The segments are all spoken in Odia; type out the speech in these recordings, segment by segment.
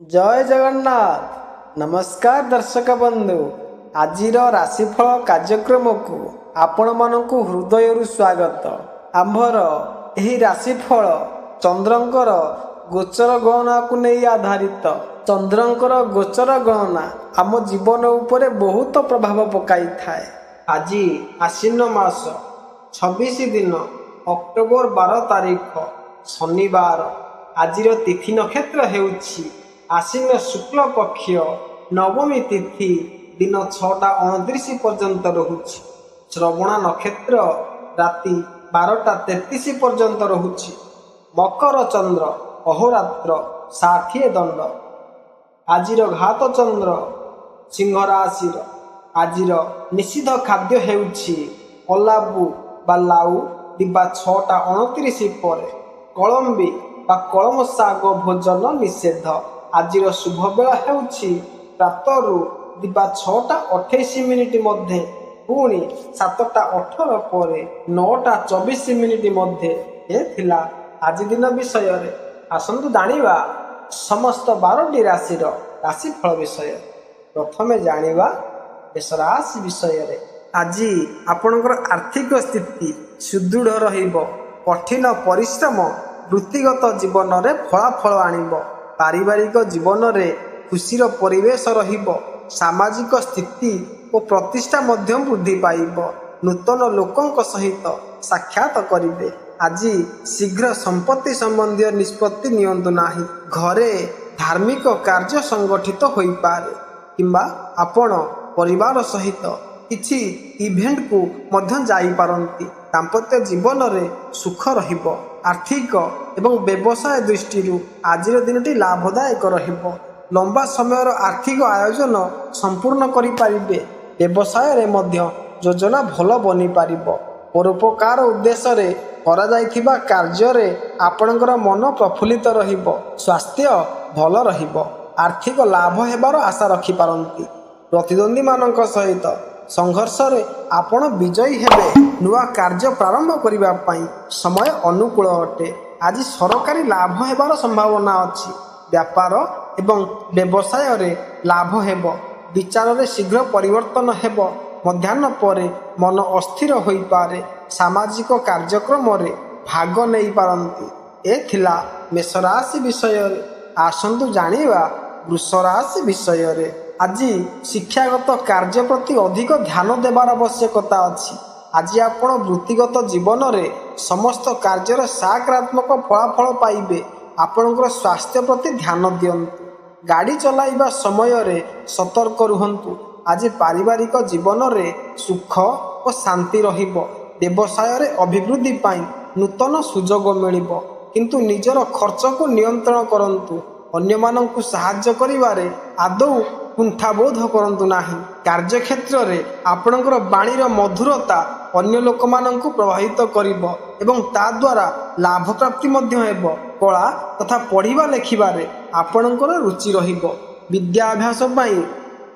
जय जगन्नाथ। नमस्कार दर्शक बंधु। आजिर राशिफल कार्यक्रम को आपण मानकु हृदय स्वागत। आंभर एही राशिफल चंद्रंकर गोचर गणना को नहीं आधारित। चंद्रंकर गोचर गणना आम जीवन उपरे बहुत प्रभाव पकाई थाए। आज आश्विन मास 26 दिन अक्टोबर 12 तारीख शनिवार। आजिर तिथि नक्षत्र हेउछि आश्विन शुक्ल पक्ष नवमी तिथि दिन 6:29 पर्यंत रहुछि। श्रवणा नक्षत्र राति 12:33 पर्यंत रहुछि। मकर चंद्र अहोरात्र 60 दंड। आजिर घात चंद्र सिंह राशि। आजिर निषिद्ध खाद्य हेउछि कलाबु बा लाउ दिबा 6:29 पर। कलम्बी बा कलम शाग भोजन निषेध। आजिर शुभ बेला हेउछि प्रातरु दिबा 6:28 मध्ये पुणी 7:18 पर 9:24 मध्ये। ए थिला आज दिन विषय रे। आसंतु जानिबा समस्त 12टी राशिर राशिफल विषय। प्रथमे जानिबा मेष राशि विषय रे। आज आपणकर आर्थिक स्थिति सुदृढ़ रहिबो। कठिन परिश्रम वृत्तिगत जीवन रे फलाफल आनिबो। पारिवारिक जीवन रे खुशीर परिवेश रहिबो। सामाजिक स्थिति और प्रतिष्ठा मध्य वृद्धि पाइबो। नूतन लोकंक सहित साक्षात करिवे। आज शीघ्र संपत्ति संबंधी निष्पत्ति नियंतु नाही। घरे धार्मिक कार्य संगठित होई पारे किंबा आपण परिवार सहित किछि इवेंट को मध्य जाई पारंती। दाम्पत्य जीवन रे सुख रहिबो। आर्थिक एवं व्यवसाय दृष्टि आजिर दिनटी लाभदायक रहिबो। लंबा समय आर्थिक आयोजन संपूर्ण करि पारिबे। व्यवसाय रे मध्य योजना भल बनी पारिबो। परोपकार उद्देश्य रे करा जाइथिबा कार्य रे आपणकर मन प्रफुल्लित रहिबो। स्वास्थ्य भल रहिबो। आर्थिक लाभ हेबार आशा रखि पारंती। प्रतिद्वंदी मानक सहित संघर्ष रे आपण विजयी हेबे। नुआ कार्य प्रारंभ करिबा पई समय अनुकूल अटे। आज सरकारी लाभ हेबार संभावना अछि। व्यापार एवं व्यवसाय रे लाभ हेबो। विचार रे शीघ्र परिवर्तन हेबो। मध्याह्न परे मन अस्थिर होई पारे। सामाजिक कार्यक्रम रे भाग नेई पारंती। ए थिला मेष राशि विषय रे। आसंतु जानिबा वृष राशि विषय रे। आज शिक्षागत कार्य प्रति अधिक ध्यान देवार आवश्यकता अछि। आज आपण वृत्तिगत जीवन रे समस्त कार्यर सकारात्मक फलाफल पाइबे। आपणकर स्वास्थ्य प्रति ध्यान दियंतु। गाड़ी चलाइबा समय रे सतर्क रुहंतु। आज पारिवारिक जीवन रे सुख और शांति रहिबो। व्यवसाय रे अभिवृद्धि पाई नूतन सुजोग मिलिबो। किंतु निजर खर्च को नियंत्रण करंतु। अन्य माननकु सहाय्य करिवारे आदौ कुंठाबोध करंतु नाही। कार्य क्षेत्र रे आपणकर बाणीर मधुरता अन्य लोक माननकु प्रभावित करिबो एवं ता द्वारा लाभ प्राप्ति मध्य हेबो। कला तथा पढ़िबा लेखिबारे आपणकर रुचि रहिबो। विद्याभ्यास पई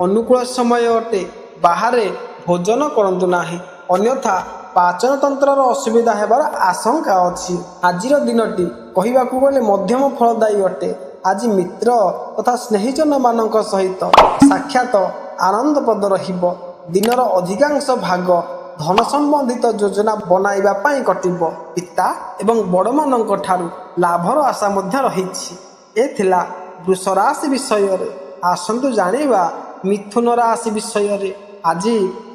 अनुकूल समय अटे। बाहरे भोजन करंतु नाही, अन्यथा पाचन तंत्र असुविधा हेबार आशंका अछि। आजिर दिनटी कहिबाकू गले मध्यम फलदायी अटे। आज मित्र तथा स्नेहीजन मानक सहित साक्षात आनंदप्रद रहिबो। दिनर अधिकांश भाग धन संबंधित योजना बनाइबा पाई कटिबो। पिता एवं बड़ मानक ठारू लाभर आशा मध्य रहिछि। ए थिला वृष राशि विषय रे। आसंतु जानिबा मिथुन राशि विषय रे। आज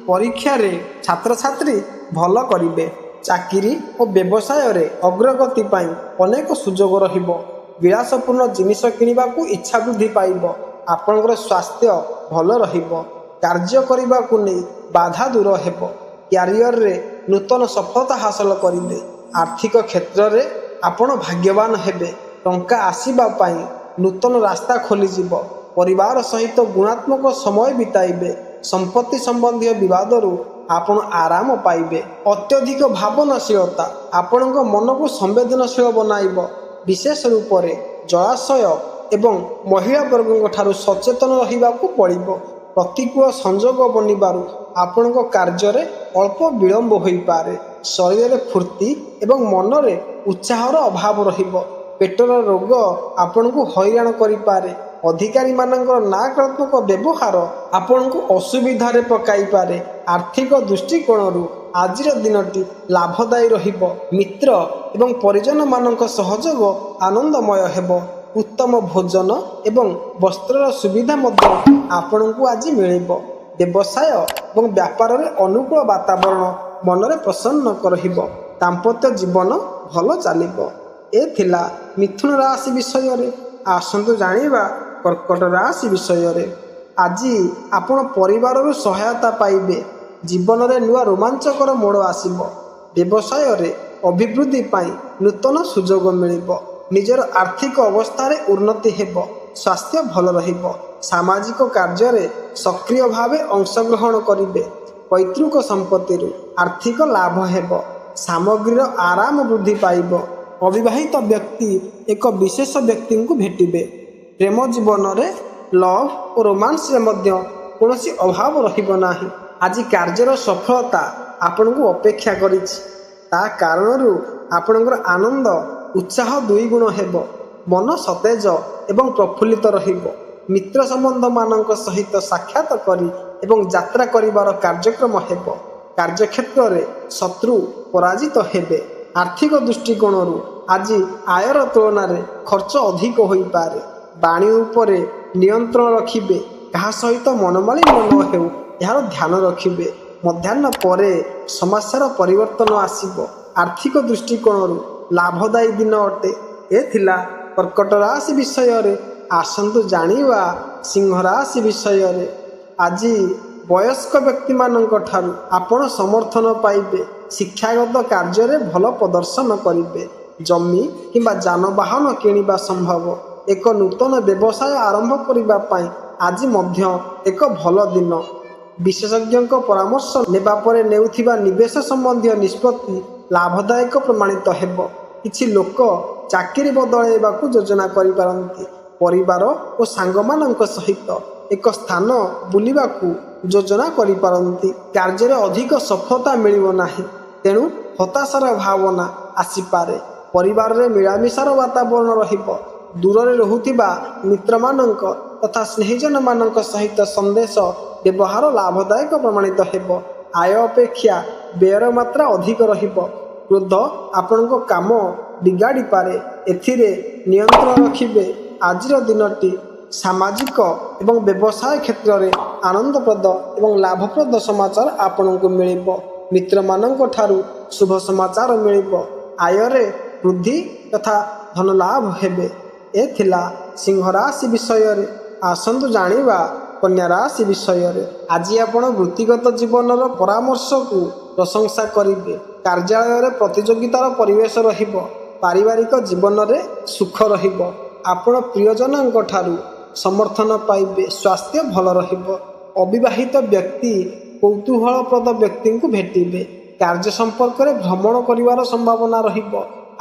परीक्षा रे छात्र छात्री भल करिवे। चाकरी और व्यवसाय रे अग्रगति पाई अनेक सुजोग रहिबो। विलासपूर्ण जिनिस किनिबाकू इच्छा वृद्धि पाइबो। आपणकर स्वास्थ्य भल रहिबो। कार्य करिबाकू नै बाधा दूर हेबो। क्यारियर रे नूतन सफलता हासिल करिबे। आर्थिक क्षेत्र रे आपण भाग्यवान हेबे। टंका आसीबा पाई नूतन रास्ता खोली जिवो। परिवार सहित गुणात्मक समय बिताइबे। संपत्ति संबंधी विवाद रु आपण आराम पाइबे। अत्यधिक भावनाशीलता आपणक मन को संवेदनशील बनाइबो। विशेष रूप से जलाशय एवं महिला वर्गों ठारू सचेतन रहिबाकू पड़िबो। प्रतिकूल संजोग बनिबारु आपणक कार्य रे अल्प विलंब होई पारे। शरीर रे फुर्ती एवं मन रे उत्साहर अभाव रहिबो। पेटर रोग आपन को हैरान करि पारे। ଅଧିକାରୀମାନଙ୍କର ନକାରାତ୍ମକ ବ୍ୟବହାର ଆପଣଙ୍କୁ ଅସୁବିଧାରେ ପକାଇପାରେ। ଆର୍ଥିକ ଦୃଷ୍ଟିକୋଣରୁ ଆଜିର ଦିନଟି ଲାଭଦାୟୀ ରହିବ। ମିତ୍ର ଏବଂ ପରିଜନମାନଙ୍କ ସହଯୋଗ ଆନନ୍ଦମୟ ହେବ। ଉତ୍ତମ ଭୋଜନ ଏବଂ ବସ୍ତ୍ରର ସୁବିଧା ମଧ୍ୟ ଆପଣଙ୍କୁ ଆଜି ମିଳିବ। ବ୍ୟବସାୟ ଏବଂ ବ୍ୟାପାରରେ ଅନୁକୂଳ ବାତାବରଣ ମନରେ ପ୍ରସନ୍ନ ରହିବ। ଦାମ୍ପତ୍ୟ ଜୀବନ ଭଲ ଚାଲିବ। ଏ ଥିଲା ମିଥୁନ ରାଶି ବିଷୟରେ। ଆସନ୍ତୁ ଜାଣିବା କର୍କଟ ରାଶି ବିଷୟରେ। ଆଜି ଆପଣ ପରିବାରରୁ ସହାୟତା ପାଇବେ। ଜୀବନରେ ନୂଆ ରୋମାଞ୍ଚକର ମୋଡ଼ ଆସିବ। ବ୍ୟବସାୟରେ ଅଭିବୃଦ୍ଧି ପାଇଁ ନୂତନ ସୁଯୋଗ ମିଳିବ। ନିଜର ଆର୍ଥିକ ଅବସ୍ଥାରେ ଉନ୍ନତି ହେବ। ସ୍ୱାସ୍ଥ୍ୟ ଭଲ ରହିବ। ସାମାଜିକ କାର୍ଯ୍ୟରେ ସକ୍ରିୟ ଭାବେ ଅଂଶଗ୍ରହଣ କରିବେ। ପୈତୃକ ସମ୍ପତ୍ତିରୁ ଆର୍ଥିକ ଲାଭ ହେବ। ସାମଗ୍ରୀର ଆରାମ ବୃଦ୍ଧି ପାଇବ। ଅବିବାହିତ ବ୍ୟକ୍ତି ଏକ ବିଶେଷ ବ୍ୟକ୍ତିଙ୍କୁ ଭେଟିବେ। ପ୍ରେମ ଜୀବନରେ ଲଭ୍ ଓ ରୋମାନ୍ସରେ ମଧ୍ୟ କୌଣସି ଅଭାବ ରହିବ ନାହିଁ। ଆଜି କାର୍ଯ୍ୟର ସଫଳତା ଆପଣଙ୍କୁ ଅପେକ୍ଷା କରିଛି। ତା କାରଣରୁ ଆପଣଙ୍କର ଆନନ୍ଦ ଉତ୍ସାହ ଦୁଇଗୁଣ ହେବ। ମନ ସତେଜ ଏବଂ ପ୍ରଫୁଲ୍ଲିତ ରହିବ। ମିତ୍ର ସମ୍ବନ୍ଧମାନଙ୍କ ସହିତ ସାକ୍ଷାତ କରି ଏବଂ ଯାତ୍ରା କରିବାର କାର୍ଯ୍ୟକ୍ରମ ହେବ। କାର୍ଯ୍ୟକ୍ଷେତ୍ରରେ ଶତ୍ରୁ ପରାଜିତ ହେବେ। ଆର୍ଥିକ ଦୃଷ୍ଟିକୋଣରୁ ଆଜି ଆୟର ତୁଳନାରେ ଖର୍ଚ୍ଚ ଅଧିକ ହୋଇପାରେ। ବାଣୀ ଉପରେ ନିୟନ୍ତ୍ରଣ ରଖିବେ। କାହା ସହିତ ମନମାଳିନ୍ୟ ନ ହେଉ ଏହାର ଧ୍ୟାନ ରଖିବେ। ମଧ୍ୟାହ୍ନ ପରେ ସମସ୍ୟାର ପରିବର୍ତ୍ତନ ଆସିବ। ଆର୍ଥିକ ଦୃଷ୍ଟିକୋଣରୁ ଲାଭଦାୟୀ ଦିନ ଅଟେ। ଏ ଥିଲା କର୍କଟ ରାଶି ବିଷୟରେ। ଆସନ୍ତୁ ଜାଣିବା ସିଂହ ରାଶି ବିଷୟରେ। ଆଜି ବୟସ୍କ ବ୍ୟକ୍ତିମାନଙ୍କ ଠାରୁ ଆପଣ ସମର୍ଥନ ପାଇବେ। ଶିକ୍ଷାଗତ କାର୍ଯ୍ୟରେ ଭଲ ପ୍ରଦର୍ଶନ କରିବେ। ଜମି କିମ୍ବା ଯାନବାହନ କିଣିବା ସମ୍ଭବ। ଏକ ନୂତନ ବ୍ୟବସାୟ ଆରମ୍ଭ କରିବା ପାଇଁ ଆଜି ମଧ୍ୟ ଏକ ଭଲ ଦିନ। ବିଶେଷଜ୍ଞଙ୍କ ପରାମର୍ଶ ନେବା ପରେ ନେଉଥିବା ନିବେଶ ସମ୍ବନ୍ଧୀୟ ନିଷ୍ପତ୍ତି ଲାଭଦାୟକ ପ୍ରମାଣିତ ହେବ। କିଛି ଲୋକ ଚାକିରି ବଦଳାଇବାକୁ ଯୋଜନା କରିପାରନ୍ତି। ପରିବାର ଓ ସାଙ୍ଗମାନଙ୍କ ସହିତ ଏକ ସ୍ଥାନ ବୁଲିବାକୁ ଯୋଜନା କରିପାରନ୍ତି। କାର୍ଯ୍ୟରେ ଅଧିକ ସଫଳତା ମିଳିବ ନାହିଁ, ତେଣୁ ହତାଶାର ଭାବନା ଆସିପାରେ। ପରିବାରରେ ମିଳାମିଶାର ବାତାବରଣ ରହିବ। ଦୂରରେ ରହୁଥିବା ମିତ୍ରମାନଙ୍କ ତଥା ସ୍ନେହିଜନମାନଙ୍କ ସହିତ ସନ୍ଦେଶ ବ୍ୟବହାର ଲାଭଦାୟକ ପ୍ରମାଣିତ ହେବ। ଆୟ ଅପେକ୍ଷା ବ୍ୟୟର ମାତ୍ରା ଅଧିକ ରହିବ। କ୍ରୋଧ ଆପଣଙ୍କ କାମ ବିଗାଡ଼ିପାରେ, ଏଥିରେ ନିୟନ୍ତ୍ରଣ ରଖିବେ। ଆଜିର ଦିନଟି ସାମାଜିକ ଏବଂ ବ୍ୟବସାୟ କ୍ଷେତ୍ରରେ ଆନନ୍ଦପ୍ରଦ ଏବଂ ଲାଭପ୍ରଦ ସମାଚାର ଆପଣଙ୍କୁ ମିଳିବ। ମିତ୍ରମାନଙ୍କ ଠାରୁ ଶୁଭ ସମାଚାର ମିଳିବ। ଆୟରେ ବୃଦ୍ଧି ତଥା ଧନଲାଭ ହେବେ। ଏ ଥିଲା ସିଂହ ରାଶି ବିଷୟରେ। ଆସନ୍ତୁ ଜାଣିବା କନ୍ୟା ରାଶି ବିଷୟରେ। ଆଜି ଆପଣ ବୃତ୍ତିଗତ ଜୀବନର ପରାମର୍ଶକୁ ପ୍ରଶଂସା କରିବେ। କାର୍ଯ୍ୟାଳୟରେ ପ୍ରତିଯୋଗିତାର ପରିବେଶ ରହିବ। ପାରିବାରିକ ଜୀବନରେ ସୁଖ ରହିବ। ଆପଣ ପ୍ରିୟଜନଙ୍କ ଠାରୁ ସମର୍ଥନ ପାଇବେ। ସ୍ୱାସ୍ଥ୍ୟ ଭଲ ରହିବ। ଅବିବାହିତ ବ୍ୟକ୍ତି କୌତୂହଳପ୍ରଦ ବ୍ୟକ୍ତିଙ୍କୁ ଭେଟିବେ। କାର୍ଯ୍ୟ ସମ୍ପର୍କରେ ଭ୍ରମଣ କରିବାର ସମ୍ଭାବନା ରହିବ।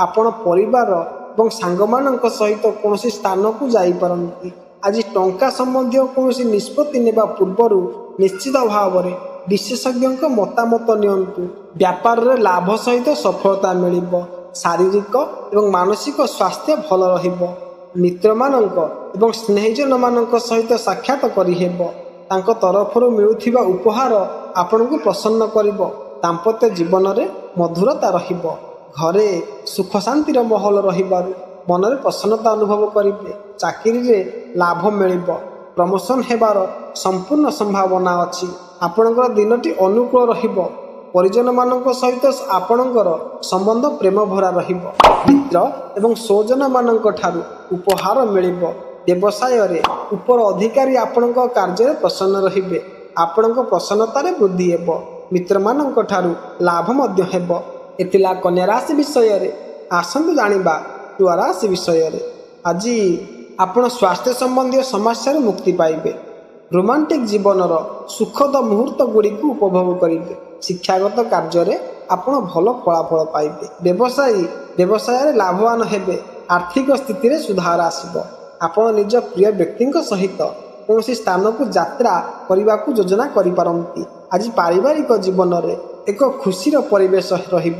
ଆପଣ ପରିବାର ଏବଂ ସାଙ୍ଗମାନଙ୍କ ସହିତ କୌଣସି ସ୍ଥାନକୁ ଯାଇପାରନ୍ତି। ଆଜି ଟଙ୍କା ସମ୍ବନ୍ଧୀୟ କୌଣସି ନିଷ୍ପତ୍ତି ନେବା ପୂର୍ବରୁ ନିଶ୍ଚିତ ଭାବରେ ବିଶେଷଜ୍ଞଙ୍କ ମତାମତ ନିଅନ୍ତୁ। ବ୍ୟାପାରରେ ଲାଭ ସହିତ ସଫଳତା ମିଳିବ। ଶାରୀରିକ ଏବଂ ମାନସିକ ସ୍ୱାସ୍ଥ୍ୟ ଭଲ ରହିବ। ମିତ୍ରମାନଙ୍କ ଏବଂ ସ୍ନେହିଜନମାନଙ୍କ ସହିତ ସାକ୍ଷାତ କରିହେବ। ତାଙ୍କ ତରଫରୁ ମିଳୁଥିବା ଉପହାର ଆପଣଙ୍କୁ ପ୍ରସନ୍ନ କରିବ। ଦାମ୍ପତ୍ୟ ଜୀବନରେ ମଧୁରତା ରହିବ। ଘରେ ସୁଖ ଶାନ୍ତିର ମାହୋଲ ରହିବାରୁ ମନରେ ପ୍ରସନ୍ନତା ଅନୁଭବ କରିବେ। ଚାକିରିରେ ଲାଭ ମିଳିବ। ପ୍ରମୋସନ୍ ହେବାର ସମ୍ପୂର୍ଣ୍ଣ ସମ୍ଭାବନା ଅଛି। ଆପଣଙ୍କର ଦିନଟି ଅନୁକୂଳ ରହିବ। ପରିଜନମାନଙ୍କ ସହିତ ଆପଣଙ୍କର ସମ୍ବନ୍ଧ ପ୍ରେମ ଭରା ରହିବ। ମିତ୍ର ଏବଂ ସ୍ୱଜନମାନଙ୍କ ଠାରୁ ଉପହାର ମିଳିବ। ବ୍ୟବସାୟରେ ଉପର ଅଧିକାରୀ ଆପଣଙ୍କ କାର୍ଯ୍ୟରେ ପ୍ରସନ୍ନ ରହିବେ। ଆପଣଙ୍କ ପ୍ରସନ୍ନତାରେ ବୃଦ୍ଧି ହେବ। ମିତ୍ରମାନଙ୍କ ଠାରୁ ଲାଭ ମଧ୍ୟ ହେବ। ଏଥିଲା କନ୍ୟା ରାଶି ବିଷୟରେ। ଆସନ୍ତୁ ଜାଣିବା ତୁଳା ରାଶି ବିଷୟରେ। ଆଜି ଆପଣ ସ୍ୱାସ୍ଥ୍ୟ ସମ୍ବନ୍ଧୀୟ ସମସ୍ୟାରୁ ମୁକ୍ତି ପାଇବେ। ରୋମାଣ୍ଟିକ୍ ଜୀବନର ସୁଖଦ ମୁହୂର୍ତ୍ତ ଗୁଡ଼ିକୁ ଉପଭୋଗ କରିବେ। ଶିକ୍ଷାଗତ କାର୍ଯ୍ୟରେ ଆପଣ ଭଲ ଫଳାଫଳ ପାଇବେ। ବ୍ୟବସାୟରେ ଲାଭବାନ ହେବେ। ଆର୍ଥିକ ସ୍ଥିତିରେ ସୁଧାର ଆସିବ। ଆପଣ ନିଜ ପ୍ରିୟ ବ୍ୟକ୍ତିଙ୍କ ସହିତ କୌଣସି ସ୍ଥାନକୁ ଯାତ୍ରା କରିବାକୁ ଯୋଜନା କରିପାରନ୍ତି। ଆଜି ପାରିବାରିକ ଜୀବନରେ ଏକ ଖୁସିର ପରିବେଶ ରହିବ।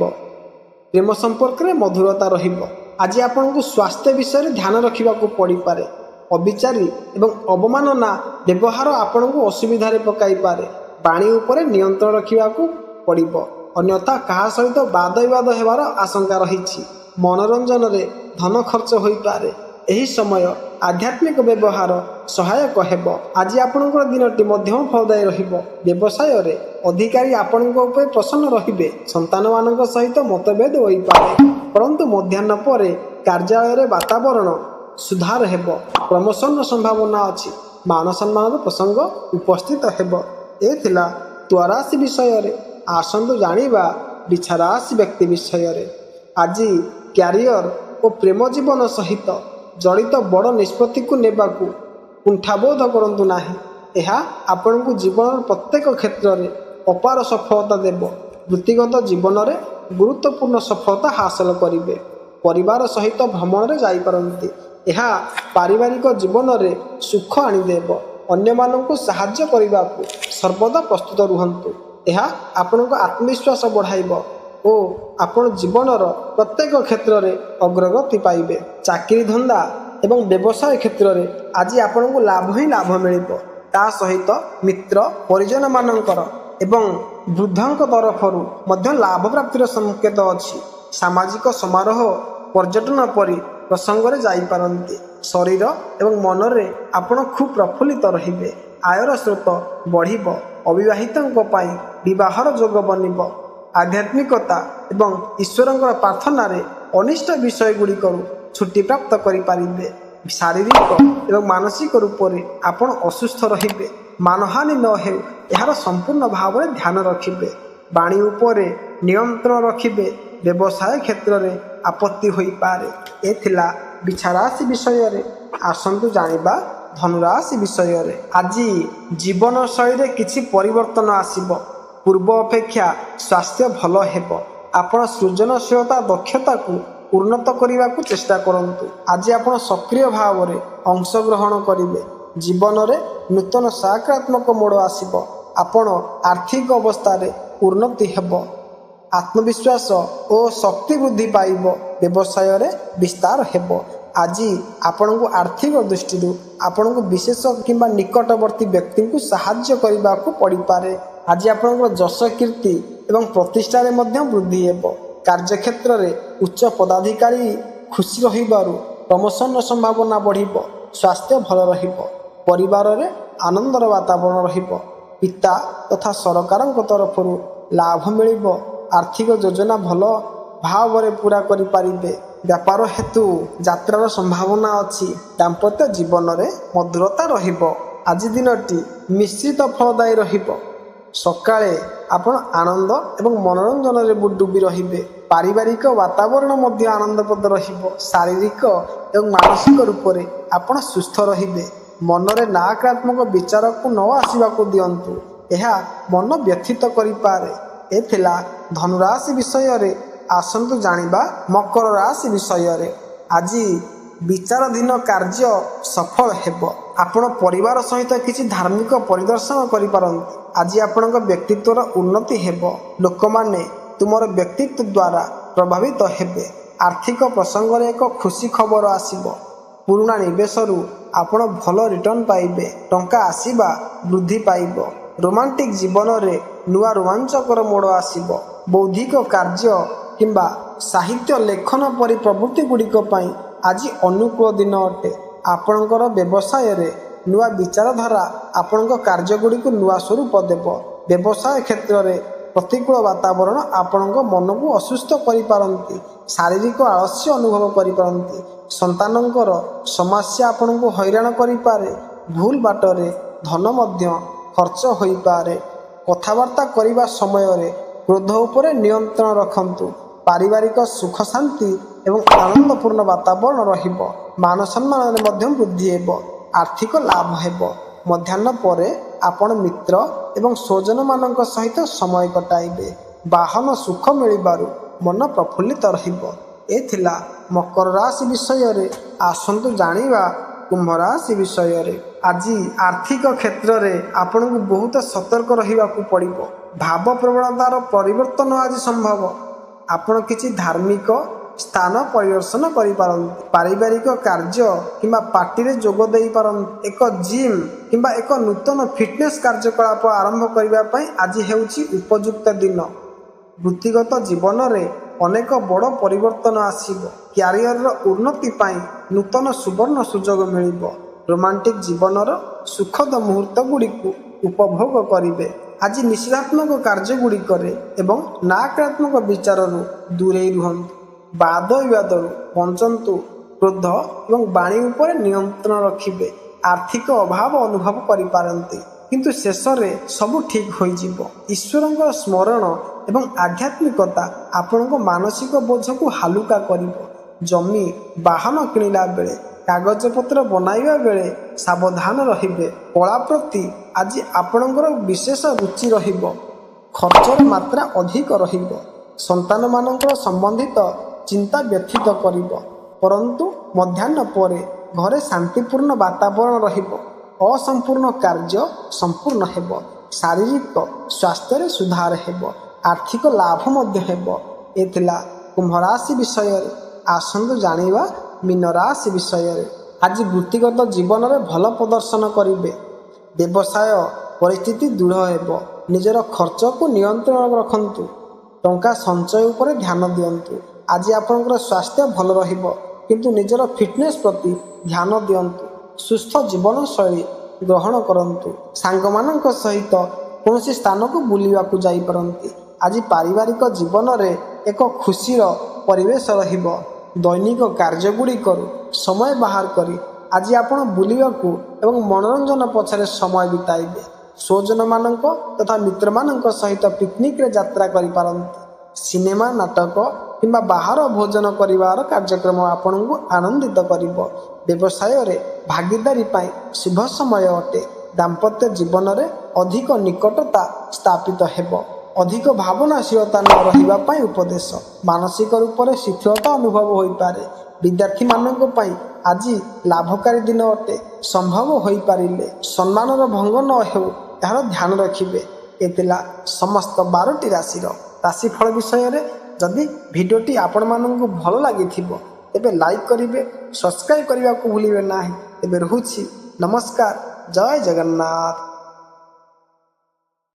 ପ୍ରେମ ସମ୍ପର୍କରେ ମଧୁରତା ରହିବ। ଆଜି ଆପଣଙ୍କୁ ସ୍ୱାସ୍ଥ୍ୟ ବିଷୟରେ ଧ୍ୟାନ ରଖିବାକୁ ପଡ଼ିପାରେ। ଅବିଚାରୀ ଏବଂ ଅବମାନନା ବ୍ୟବହାର ଆପଣଙ୍କୁ ଅସୁବିଧାରେ ପକାଇପାରେ। ବାଣୀ ଉପରେ ନିୟନ୍ତ୍ରଣ ରଖିବାକୁ ପଡ଼ିବ, ଅନ୍ୟଥା କାହା ସହିତ ବାଦ ବିବାଦ ହେବାର ଆଶଙ୍କା ରହିଛି। ମନୋରଞ୍ଜନରେ ଧନ ଖର୍ଚ୍ଚ ହୋଇପାରେ। ଏହି ସମୟ ଆଧ୍ୟାତ୍ମିକ ବ୍ୟବହାର ସହାୟକ ହେବ। ଆଜି ଆପଣଙ୍କର ଦିନଟି ମଧ୍ୟମ ଫଳଦାୟୀ ରହିବ। ବ୍ୟବସାୟରେ ଅଧିକାରୀ ଆପଣଙ୍କ ଉପରେ ପ୍ରସନ୍ନ ରହିବେ। ସନ୍ତାନମାନଙ୍କ ସହିତ ମତଭେଦ ହୋଇପାରେ, ପରନ୍ତୁ ମଧ୍ୟାହ୍ନ ପରେ କାର୍ଯ୍ୟାଳୟରେ ବାତାବରଣ ସୁଧାର ହେବ। ପ୍ରମୋସନର ସମ୍ଭାବନା ଅଛି। ମାନ ସମ୍ମାନର ପ୍ରସଙ୍ଗ ଉପସ୍ଥିତ ହେବ। ଏ ଥିଲା ତୁଳା ରାଶି ବିଷୟରେ। ଆସନ୍ତୁ ଜାଣିବା ବିଛା ରାଶି ବ୍ୟକ୍ତି ବିଷୟରେ। ଆଜି କ୍ୟାରିୟର ଓ ପ୍ରେମ ଜୀବନ ସହିତ ଜଡ଼ିତ ବଡ଼ ନିଷ୍ପତ୍ତିକୁ ନେବାକୁ କୁଣ୍ଠାବୋଧ କରନ୍ତୁ ନାହିଁ। ଏହା ଆପଣଙ୍କୁ ଜୀବନର ପ୍ରତ୍ୟେକ କ୍ଷେତ୍ରରେ ଅପାର ସଫଳତା ଦେବ। ବୃତ୍ତିଗତ ଜୀବନରେ ଗୁରୁତ୍ୱପୂର୍ଣ୍ଣ ସଫଳତା ହାସଲ କରିବେ। ପରିବାର ସହିତ ଭ୍ରମଣରେ ଯାଇପାରନ୍ତି। ଏହା ପାରିବାରିକ ଜୀବନରେ ସୁଖ ଆଣିଦେବ। ଅନ୍ୟମାନଙ୍କୁ ସାହାଯ୍ୟ କରିବାକୁ ସର୍ବଦା ପ୍ରସ୍ତୁତ ରୁହନ୍ତୁ। ଏହା ଆପଣଙ୍କ ଆତ୍ମବିଶ୍ୱାସ ବଢ଼ାଇବ ଓ ଆପଣ ଜୀବନର ପ୍ରତ୍ୟେକ କ୍ଷେତ୍ରରେ ଅଗ୍ରଗତି ପାଇବେ। ଚାକିରି ଧନ୍ଦା ଏବଂ ବ୍ୟବସାୟ କ୍ଷେତ୍ରରେ ଆଜି ଆପଣଙ୍କୁ ଲାଭ ହିଁ ଲାଭ ମିଳିବ। ତା ସହିତ ମିତ୍ର ପରିଜନମାନଙ୍କର ଏବଂ ବୃଦ୍ଧଙ୍କ ତରଫରୁ ମଧ୍ୟ ଲାଭ ପ୍ରାପ୍ତିର ସଂକେତ ଅଛି। ସାମାଜିକ ସମାରୋହ, ପର୍ଯ୍ୟଟନ ପରି ପ୍ରସଙ୍ଗରେ ଯାଇପାରନ୍ତି। ଶରୀର ଏବଂ ମନରେ ଆପଣ ଖୁବ୍ ପ୍ରଫୁଲ୍ଲିତ ରହିବେ। ଆୟର ସ୍ରୋତ ବଢ଼ିବ। ଅବିବାହିତଙ୍କ ପାଇଁ ବିବାହର ଯୋଗ ବନିବ। ଆଧ୍ୟାତ୍ମିକତା ଏବଂ ଈଶ୍ୱରଙ୍କର ପ୍ରାର୍ଥନାରେ ଅନିଷ୍ଟ ବିଷୟଗୁଡ଼ିକରୁ ଛୁଟି ପ୍ରାପ୍ତ କରିପାରିବେ। ଶାରୀରିକ ଏବଂ ମାନସିକ ରୂପରେ ଆପଣ ଅସୁସ୍ଥ ରହିବେ। ମାନହାନି ନ ହେଉ ଏହାର ସମ୍ପୂର୍ଣ୍ଣ ଭାବରେ ଧ୍ୟାନ ରଖିବେ। ବାଣୀ ଉପରେ ନିୟନ୍ତ୍ରଣ ରଖିବେ। ବ୍ୟବସାୟ କ୍ଷେତ୍ରରେ ଆପତ୍ତି ହୋଇପାରେ। ଏ ଥିଲା ବିଛା ରାଶି ବିଷୟରେ। ଆସନ୍ତୁ ଜାଣିବା ଧନୁରାଶି ବିଷୟରେ। ଆଜି ଜୀବନଶୈଳୀରେ କିଛି ପରିବର୍ତ୍ତନ ଆସିବ। ପୂର୍ବ ଅପେକ୍ଷା ସ୍ୱାସ୍ଥ୍ୟ ଭଲ ହେବ। ଆପଣ ସୃଜନଶୀଳତା ଦକ୍ଷତାକୁ ଉନ୍ନତ କରିବାକୁ ଚେଷ୍ଟା କରନ୍ତୁ। ଆଜି ଆପଣ ସକ୍ରିୟ ଭାବରେ ଅଂଶଗ୍ରହଣ କରିବେ। ଜୀବନରେ ନୂତନ ସକାରାତ୍ମକ ମୋଡ଼ ଆସିବ। ଆପଣ ଆର୍ଥିକ ଅବସ୍ଥାରେ ଉନ୍ନତି ହେବ। ଆତ୍ମବିଶ୍ୱାସ ଓ ଶକ୍ତି ବୃଦ୍ଧି ପାଇବ। ବ୍ୟବସାୟରେ ବିସ୍ତାର ହେବ। ଆଜି ଆପଣଙ୍କୁ ଆର୍ଥିକ ଦୃଷ୍ଟିରୁ ଆପଣଙ୍କୁ ବିଶେଷ କିମ୍ବା ନିକଟବର୍ତ୍ତୀ ବ୍ୟକ୍ତିଙ୍କୁ ସାହାଯ୍ୟ କରିବାକୁ ପଡ଼ିପାରେ। ଆଜି ଆପଣଙ୍କର ଯଶ କୀର୍ତ୍ତି ଏବଂ ପ୍ରତିଷ୍ଠାରେ ମଧ୍ୟ ବୃଦ୍ଧି ହେବ। କାର୍ଯ୍ୟକ୍ଷେତ୍ରରେ ଉଚ୍ଚ ପଦାଧିକାରୀ ଖୁସି ରହିବାରୁ ପ୍ରମୋସନର ସମ୍ଭାବନା ବଢ଼ିବ। ସ୍ୱାସ୍ଥ୍ୟ ଭଲ ରହିବ। ପରିବାରରେ ଆନନ୍ଦର ବାତାବରଣ ରହିବ। ପିତା ତଥା ସରକାରଙ୍କ ତରଫରୁ ଲାଭ ମିଳିବ। ଆର୍ଥିକ ଯୋଜନା ଭଲ ଭାବରେ ପୂରା କରିପାରିବେ। ବ୍ୟାପାର ହେତୁ ଯାତ୍ରାର ସମ୍ଭାବନା ଅଛି। ଦାମ୍ପତ୍ୟ ଜୀବନରେ ମଧୁରତା ରହିବ। ଆଜି ଦିନଟି ମିଶ୍ରିତ ଫଳଦାୟୀ ରହିବ। ସକାଳେ ଆପଣ ଆନନ୍ଦ ଏବଂ ମନୋରଞ୍ଜନରେ ଡୁବି ରହିବେ। ପାରିବାରିକ ବାତାବରଣ ମଧ୍ୟ ଆନନ୍ଦପ୍ରଦ ରହିବ। ଶାରୀରିକ ଏବଂ ମାନସିକ ରୂପରେ ଆପଣ ସୁସ୍ଥ ରହିବେ। ମନରେ ନକାରାତ୍ମକ ବିଚାରକୁ ନ ଆସିବାକୁ ଦିଅନ୍ତୁ। ଏହା ମନ ବ୍ୟଥିତ କରିପାରେ। ଏ ଥିଲା ଧନୁରାଶି ବିଷୟରେ। ଆସନ୍ତୁ ଜାଣିବା ମକର ରାଶି ବିଷୟରେ। ଆଜି ବିଚାରାଧୀନ କାର୍ଯ୍ୟ ସଫଳ ହେବ। ଆପଣ ପରିବାର ସହିତ କିଛି ଧାର୍ମିକ ପରିଦର୍ଶନ କରିପାରନ୍ତି। ଆଜି ଆପଣଙ୍କ ବ୍ୟକ୍ତିତ୍ୱର ଉନ୍ନତି ହେବ। ଲୋକମାନେ ତୁମର ବ୍ୟକ୍ତିତ୍ୱ ଦ୍ୱାରା ପ୍ରଭାବିତ ହେବେ। ଆର୍ଥିକ ପ୍ରସଙ୍ଗରେ ଏକ ଖୁସି ଖବର ଆସିବ। ପୁରୁଣା ନିବେଶରୁ ଆପଣ ଭଲ ରିଟର୍ଣ୍ଣ ପାଇବେ। ଟଙ୍କା ଆସିବା ବୃଦ୍ଧି ପାଇବ। ରୋମାଣ୍ଟିକ୍ ଜୀବନରେ ନୂଆ ରୋମାଞ୍ଚକର ମୋଡ଼ ଆସିବ। ବୌଦ୍ଧିକ କାର୍ଯ୍ୟ କିମ୍ବା ସାହିତ୍ୟ ଲେଖନ ପରି ପ୍ରବୃତ୍ତିଗୁଡ଼ିକ ପାଇଁ ଆଜି ଅନୁକୂଳ ଦିନ ଅଟେ। ଆପଣଙ୍କର ବ୍ୟବସାୟରେ ନୂଆ ବିଚାରଧାରା ଆପଣଙ୍କ କାର୍ଯ୍ୟଗୁଡ଼ିକୁ ନୂଆ ସ୍ୱରୂପ ଦେବ। ବ୍ୟବସାୟ କ୍ଷେତ୍ରରେ ପ୍ରତିକୂଳ ବାତାବରଣ ଆପଣଙ୍କ ମନକୁ ଅସୁସ୍ଥ କରିପାରନ୍ତି। ଶାରୀରିକ ଆଳସ୍ୟ ଅନୁଭବ କରିପାରନ୍ତି। ସନ୍ତାନଙ୍କର ସମସ୍ୟା ଆପଣଙ୍କୁ ହଇରାଣ କରିପାରେ। ଭୁଲ ବାଟରେ ଧନ ମଧ୍ୟ ଖର୍ଚ୍ଚ ହୋଇପାରେ। କଥାବାର୍ତ୍ତା କରିବା ସମୟରେ କ୍ରୋଧ ଉପରେ ନିୟନ୍ତ୍ରଣ ରଖନ୍ତୁ। ପାରିବାରିକ ସୁଖ ଶାନ୍ତି ଏବଂ ଆନନ୍ଦପୂର୍ଣ୍ଣ ବାତାବରଣ ରହିବ। ମାନ ସମ୍ମାନରେ ମଧ୍ୟ ବୃଦ୍ଧି ହେବ। ଆର୍ଥିକ ଲାଭ ହେବ। ମଧ୍ୟାହ୍ନ ପରେ ଆପଣ ମିତ୍ର ଏବଂ ସ୍ୱଜନମାନଙ୍କ ସହିତ ସମୟ କଟାଇବେ। ବାହନ ସୁଖ ମିଳିବାରୁ ମନ ପ୍ରଫୁଲ୍ଲିତ ରହିବ। ଏ ଥିଲା ମକର ରାଶି ବିଷୟରେ। ଆସନ୍ତୁ ଜାଣିବା କୁମ୍ଭ ରାଶି ବିଷୟରେ। ଆଜି ଆର୍ଥିକ କ୍ଷେତ୍ରରେ ଆପଣଙ୍କୁ ବହୁତ ସତର୍କ ରହିବାକୁ ପଡ଼ିବ। ଭାବ ପ୍ରବଣତାର ପରିବର୍ତ୍ତନ ଆଜି ସମ୍ଭବ। ଆପଣ କିଛି ଧାର୍ମିକ ସ୍ଥାନ ପରିଦର୍ଶନ କରିପାରନ୍ତି। ପାରିବାରିକ କାର୍ଯ୍ୟ କିମ୍ବା ପାର୍ଟିରେ ଯୋଗ ଦେଇପାରନ୍ତି। ଏକ ଜିମ୍ କିମ୍ବା ଏକ ନୂତନ ଫିଟନେସ୍ କାର୍ଯ୍ୟକଳାପ ଆରମ୍ଭ କରିବା ପାଇଁ ଆଜି ହେଉଛି ଉପଯୁକ୍ତ ଦିନ। ବୃତ୍ତିଗତ ଜୀବନରେ ଅନେକ ବଡ଼ ପରିବର୍ତ୍ତନ ଆସିବ। କ୍ୟାରିୟରର ଉନ୍ନତି ପାଇଁ ନୂତନ ସୁବର୍ଣ୍ଣ ସୁଯୋଗ ମିଳିବ। ରୋମାଣ୍ଟିକ ଜୀବନର ସୁଖଦ ମୁହୂର୍ତ୍ତଗୁଡ଼ିକୁ ଉପଭୋଗ କରିବେ। ଆଜି ନିଷେଧାତ୍ମକ କାର୍ଯ୍ୟଗୁଡ଼ିକରେ ଏବଂ ନକାରାତ୍ମକ ବିଚାରରୁ ଦୂରେଇ ରୁହନ୍ତୁ। ବାଦ ବିବାଦରୁ ବଞ୍ଚନ୍ତୁ। କ୍ରୋଧ ଏବଂ ବାଣୀ ଉପରେ ନିୟନ୍ତ୍ରଣ ରଖିବେ। ଆର୍ଥିକ ଅଭାବ ଅନୁଭବ କରିପାରନ୍ତି, କିନ୍ତୁ ଶେଷରେ ସବୁ ଠିକ୍ ହୋଇଯିବ। ଈଶ୍ୱରଙ୍କ ସ୍ମରଣ ଏବଂ ଆଧ୍ୟାତ୍ମିକତା ଆପଣଙ୍କ ମାନସିକ ବୋଝକୁ ହାଲୁକା କରିବ। ଜମି ବାହନ କିଣିଲା ବେଳେ, କାଗଜପତ୍ର ବନାଇବା ବେଳେ ସାବଧାନ ରହିବେ। କଳା ପ୍ରତି ଆଜି ଆପଣଙ୍କର ବିଶେଷ ରୁଚି ରହିବ। ଖର୍ଚ୍ଚର ମାତ୍ରା ଅଧିକ ରହିବ। ସନ୍ତାନମାନଙ୍କର ସମ୍ବନ୍ଧିତ ଚିନ୍ତା ବ୍ୟଥିତ କରିବ, ପରନ୍ତୁ ମଧ୍ୟାହ୍ନ ପରେ ଘରେ ଶାନ୍ତିପୂର୍ଣ୍ଣ ବାତାବରଣ ରହିବ। ଅସମ୍ପୂର୍ଣ୍ଣ କାର୍ଯ୍ୟ ସମ୍ପୂର୍ଣ୍ଣ ହେବ। ଶାରୀରିକ ସ୍ୱାସ୍ଥ୍ୟରେ ସୁଧାର ହେବ। ଆର୍ଥିକ ଲାଭ ମଧ୍ୟ ହେବ। ଏ ଥିଲା କୁମ୍ଭ ରାଶି ବିଷୟରେ। ଆସନ୍ତୁ ଜାଣିବା ମୀନ ରାଶି ବିଷୟରେ। ଆଜି ବୃତ୍ତିଗତ ଜୀବନରେ ଭଲ ପ୍ରଦର୍ଶନ କରିବେ। ବ୍ୟବସାୟ ପରିସ୍ଥିତି ଦୃଢ଼ ହେବ। ନିଜର ଖର୍ଚ୍ଚକୁ ନିୟନ୍ତ୍ରଣ ରଖନ୍ତୁ। ଟଙ୍କା ସଞ୍ଚୟ ଉପରେ ଧ୍ୟାନ ଦିଅନ୍ତୁ। ଆଜି ଆପଣଙ୍କର ସ୍ୱାସ୍ଥ୍ୟ ଭଲ ରହିବ, କିନ୍ତୁ ନିଜର ଫିଟନେସ୍ ପ୍ରତି ଧ୍ୟାନ ଦିଅନ୍ତୁ। ସୁସ୍ଥ ଜୀବନଶୈଳୀ ଗ୍ରହଣ କରନ୍ତୁ। ସାଙ୍ଗମାନଙ୍କ ସହିତ କୌଣସି ସ୍ଥାନକୁ ବୁଲିବାକୁ ଯାଇପାରନ୍ତି। ଆଜି ପାରିବାରିକ ଜୀବନରେ ଏକ ଖୁସିର ପରିବେଶ ରହିବ। ଦୈନିକ କାର୍ଯ୍ୟଗୁଡ଼ିକରୁ ସମୟ ବାହାର କରି ଆଜି ଆପଣ ବୁଲିବାକୁ ଏବଂ ମନୋରଞ୍ଜନ ପଛରେ ସମୟ ବିତାଇବେ। ସ୍ୱଜନମାନଙ୍କ ତଥା ମିତ୍ରମାନଙ୍କ ସହିତ ପିକନିକରେ ଯାତ୍ରା କରିପାରନ୍ତି। ସିନେମା, ନାଟକ କିମ୍ବା ବାହାର ଭୋଜନ କରିବାର କାର୍ଯ୍ୟକ୍ରମ ଆପଣଙ୍କୁ ଆନନ୍ଦିତ କରିବ। ବ୍ୟବସାୟରେ ଭାଗିଦାରୀ ପାଇଁ ଶୁଭ ସମୟ ଅଟେ। ଦାମ୍ପତ୍ୟ ଜୀବନରେ ଅଧିକ ନିକଟତା ସ୍ଥାପିତ ହେବ। ଅଧିକ ଭାବନାଶୀଳତା ନ ରହିବା ପାଇଁ ଉପଦେଶ। ମାନସିକ ରୂପରେ ଶିଥିଳତା ଅନୁଭବ ହୋଇପାରେ। ବିଦ୍ୟାର୍ଥୀମାନଙ୍କ ପାଇଁ ଆଜି ଲାଭକାରୀ ଦିନ ଅଟେ। ସମ୍ଭବ ହୋଇପାରିଲେ ସମ୍ମାନର ଭଙ୍ଗ ନ ହେଉ, ଏହାର ଧ୍ୟାନ ରଖିବେ। ଏ ଥିଲା ସମସ୍ତ 12ଟି ରାଶିର ରାଶିଫଳ ବିଷୟରେ। ଯଦି ଭିଡ଼ିଓଟି ଆପଣମାନଙ୍କୁ ଭଲ ଲାଗିଥିବ ତେବେ ଲାଇକ୍ କରିବେ, ସବସ୍କ୍ରାଇବ୍ କରିବାକୁ ଭୁଲିବେ ନାହିଁ। ତେବେ ରହୁଛି। ନମସ୍କାର। ଜୟ ଜଗନ୍ନାଥ।